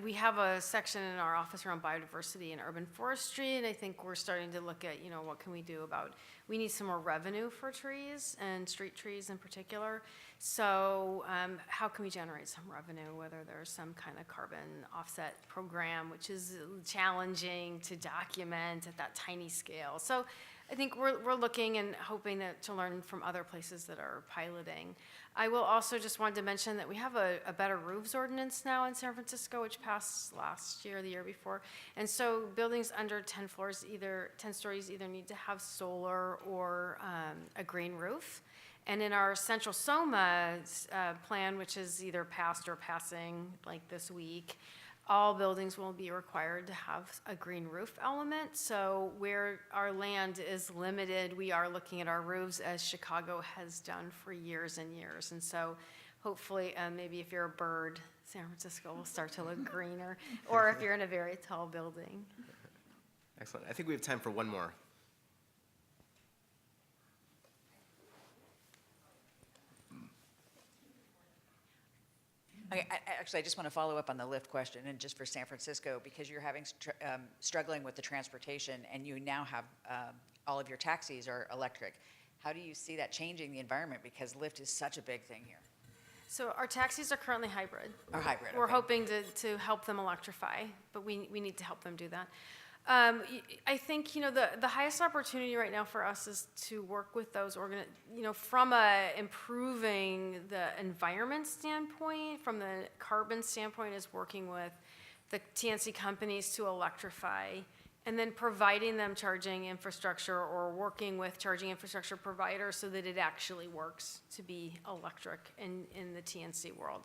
we have a section in our office around biodiversity and urban forestry, and I think we're starting to look at, what can we do about, we need some more revenue for trees and street trees in particular. So how can we generate some revenue, whether there's some kind of carbon offset program, which is challenging to document at that tiny scale. So I think we're looking and hoping to learn from other places that are piloting. I will also just wanted to mention that we have a better roofs ordinance now in San Francisco, which passed last year or the year before. And so buildings under 10 stories either need to have solar or a green roof. And in our Central Soma plan, which is either passed or passing like this week, all buildings will be required to have a green roof element. So where our land is limited, we are looking at our roofs as Chicago has done for years and years. And so hopefully, maybe if you're a bird, San Francisco will start to look greener, or if you're in a very tall building. Excellent. I think we have time for one more. Okay, I just want to follow up on the lift question, and just for San Francisco, because you're struggling with the transportation, and you now have all of your taxis are electric. How do you see that changing the environment? Because Lyft is such a big thing here. So our taxis are currently hybrid. Or hybrid, We're okay. hoping to help them electrify, but we need to help them do that. I think, the highest opportunity right now for us is to work with those, from improving the environment standpoint, from the carbon standpoint, is working with the TNC companies to electrify, and then providing them charging infrastructure or working with charging infrastructure providers so that it actually works to be electric in the TNC world.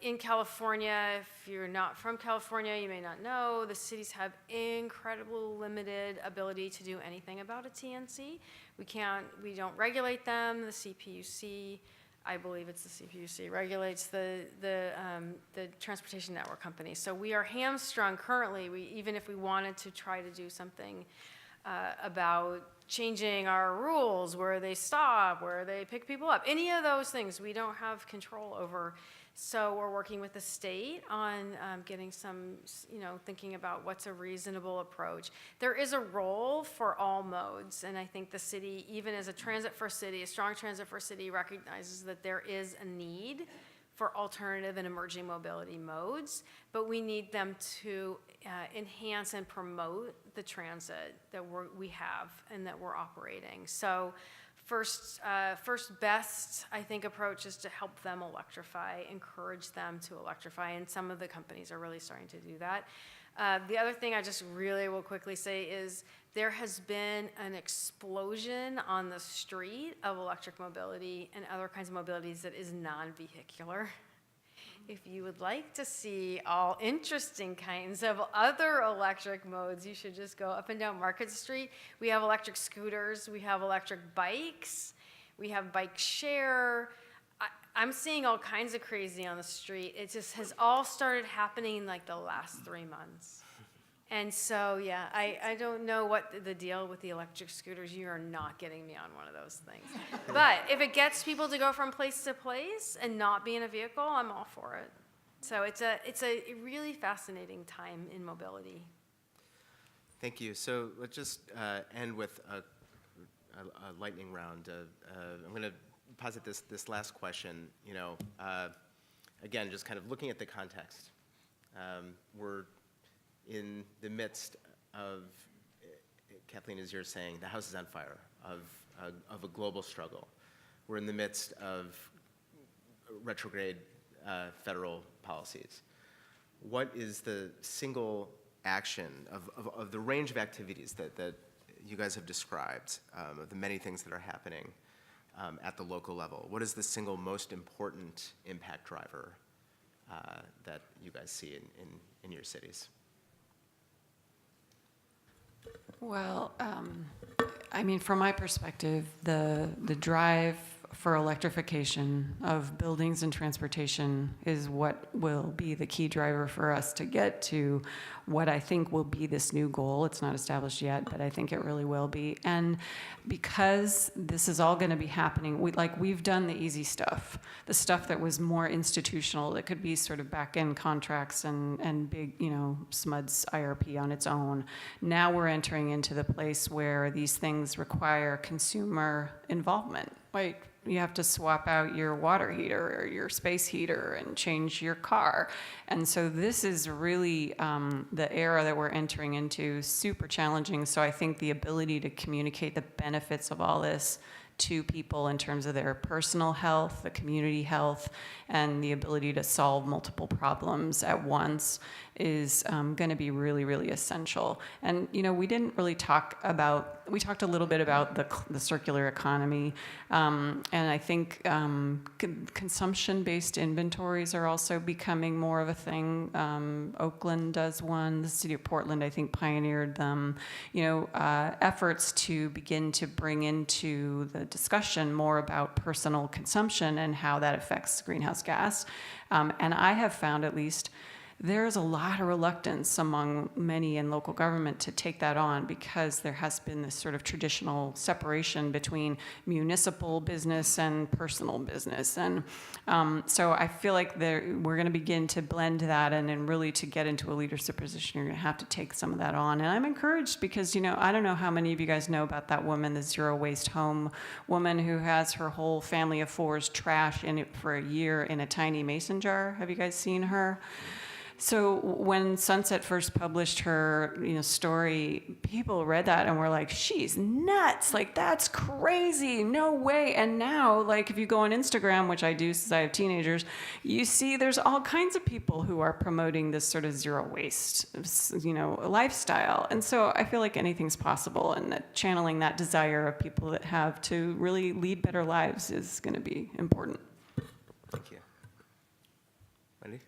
In California, if you're not from California, you may not know, the cities have incredible limited ability to do anything about a TNC. We don't regulate them. The CPUC, I believe it's the CPUC, regulates the transportation network companies. So we are hamstrung currently, even if we wanted to try to do something about changing our rules, where they stop, where they pick people up. Any of those things we don't have control over. So we're working with the state on getting some, thinking about what's a reasonable approach. There is a role for all modes, and I think the city, even as a transit-first city, a strong transit-first city, recognizes that there is a need for alternative and emerging mobility modes, but we need them to enhance and promote the transit that we have and that we're operating. So first best, I think, approach is to help them electrify, encourage them to electrify, and some of the companies are really starting to do that. The other thing I just really will quickly say is there has been an explosion on the street of electric mobility and other kinds of mobilities that is non-vehicular. If you would like to see all interesting kinds of other electric modes, you should just go up and down Market Street. We have electric scooters, we have electric bikes, we have bike share. I'm seeing all kinds of crazy on the street. It just has all started happening in like the last 3 months. And so, yeah, I don't know what the deal with the electric scooters. You are not getting me on one of those things. But if it gets people to go from place to place and not be in a vehicle, I'm all for it. So it's a really fascinating time in mobility. Thank you. So let's just end with a lightning round. I'm going to posit this last question. Again, just kind of looking at the context. We're in the midst of, Kathleen, as you're saying, the house is on fire, of a global struggle. We're in the midst of retrograde federal policies. What is the single action of the range of activities that you guys have described, of the many things that are happening at the local level? What is the single most important impact driver that you guys see in your cities? Well, I mean, from my perspective, the drive for electrification of buildings and transportation is what will be the key driver for us to get to what I think will be this new goal. It's not established yet, but I think it really will be. And because this is all going to be happening, we've done the easy stuff, the stuff that was more institutional, that could be sort of back-end contracts and big, SMUD's IRP on its own. Now we're entering into the place where these things require consumer involvement, right? You have to swap out your water heater or your space heater and change your car. And so this is really the era that we're entering into, super challenging. So I think the ability to communicate the benefits of all this to people in terms of their personal health, the community health, and the ability to solve multiple problems at once is going to be really, really essential. And, we didn't really we talked a little bit about the circular economy, and I think consumption-based inventories are also becoming more of a thing. Oakland does one, the city of Portland, I think, pioneered them. Efforts to begin to bring into the discussion more about personal consumption and how that affects greenhouse gas. And I have found, at least, there's a lot of reluctance among many in local government to take that on because there has been this sort of traditional separation between municipal business and personal business. And so I feel like we're going to begin to blend that, and really to get into a leadership position, you're going to have to take some of that on. And I'm encouraged because, I don't know how many of you guys know about that woman, the zero waste home woman who has her whole family of four's trash in it for a year in a tiny mason jar. Have you guys seen her? So when Sunset first published her, story, people read that and were like, she's nuts. Like, that's crazy. No way. And now, if you go on Instagram, which I do since I have teenagers, you see there's all kinds of people who are promoting this sort of zero waste, lifestyle. And so I feel like anything's possible, and that channeling that desire of people that have to really lead better lives is going to be important. Thank you. Wendy?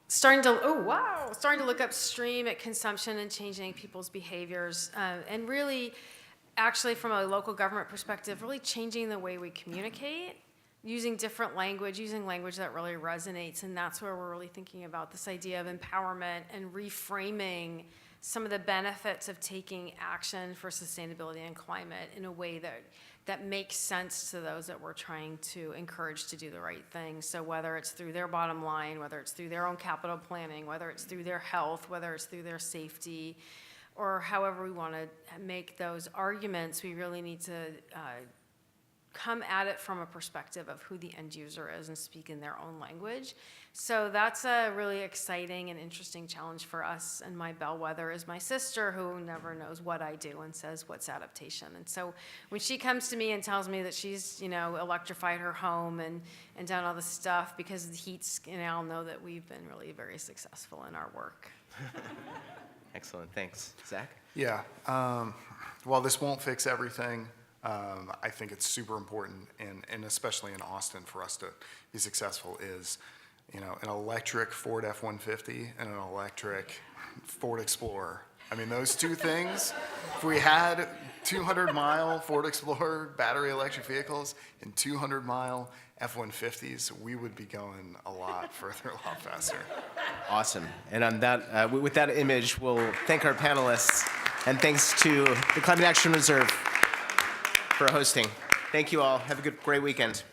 Starting to look upstream at consumption and changing people's behaviors, and really, actually, from a local government perspective, really changing the way we communicate, using different language, using language that really resonates, and that's where we're really thinking about this idea of empowerment and reframing some of the benefits of taking action for sustainability and climate in a way that makes sense to those that we're trying to encourage to do the right thing. So whether it's through their bottom line, whether it's through their own capital planning, whether it's through their health, whether it's through their safety, or however we want to make those arguments, we really need to come at it from a perspective of who the end user is and speak in their own language. So that's a really exciting and interesting challenge for us. And my bellwether is my sister, who never knows what I do and says, what's adaptation? And so when she comes to me and tells me that she's, electrified her home and done all this stuff because of the heat, I'll know that we've been really very successful in our work. Excellent. Thanks. Zach? Yeah. While this won't fix everything, I think it's super important, and especially in Austin, for us to be successful is, an electric Ford F-150 and an electric Ford Explorer. I mean, those two things, if we had 200-mile Ford Explorer battery electric vehicles and 200-mile F-150s, we would be going a lot further, a lot faster. Awesome. And on that, with that image, we'll thank our panelists, and thanks to the Climate Action Reserve for hosting. Thank you all. Have a great weekend.